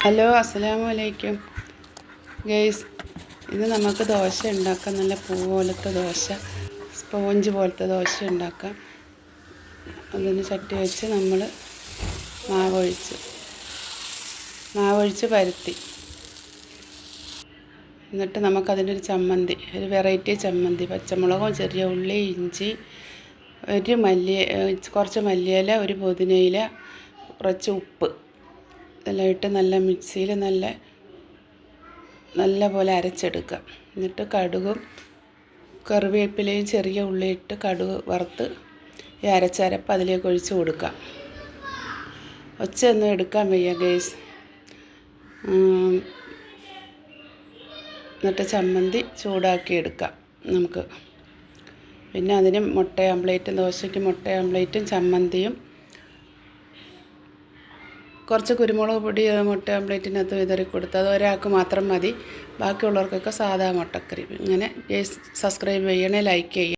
Hello, അസ്സലാമു അലൈക്കും guys. ഇത് നമുക്ക് ദോശ ഉണ്ടാക്കാം. നല്ല പൂ പോലത്തെ ദോശ, സ്പോഞ്ച് പോലത്തെ ദോശ ഉണ്ടാക്കാം. അതിന് ചട്ടി വെച്ച് നമ്മൾ മാവൊഴിച്ച് പരത്തി, എന്നിട്ട് നമുക്കതിൻ്റെ ഒരു ചമ്മന്തി, ഒരു വെറൈറ്റി ചമ്മന്തി, പച്ചമുളകും ചെറിയ ഉള്ളി, ഇഞ്ചി, കുറച്ച് മല്ലിയില, ഒരു പുതിനയില, കുറച്ച് ഉപ്പ് ഇതെല്ലാം ഇട്ട് നല്ല മിക്സിയിൽ നല്ല പോലെ അരച്ചെടുക്കുക. എന്നിട്ട് കടുകും കറിവേപ്പിലയും ചെറിയ ഉള്ളി ഇട്ട് കടുക് വറുത്ത് ഈ അരച്ചരപ്പ് അതിലേക്ക് ഒഴിച്ച് കൊടുക്കുക. ഒച്ചയൊന്നും എടുക്കാൻ വയ്യ ഗൈസ്. എന്നിട്ട് ചമ്മന്തി ചൂടാക്കി എടുക്കാം നമുക്ക്. പിന്നെ അതിന് ദോശയ്ക്ക് മുട്ട ആംപ്ലേറ്റും ചമ്മന്തിയും കുറച്ച് കുരുമുളക് പൊടി മുട്ട ആംപ്ലേറ്റിനകത്ത് വിതറി കൊടുത്ത് അത് ഒരാൾക്ക് മാത്രം മതി. ബാക്കിയുള്ളവർക്കൊക്കെ സാധാ മുട്ടക്കറി. ഇങ്ങനെ സബ്സ്ക്രൈബ് ചെയ്യണേ, ലൈക്ക് ചെയ്യണേ.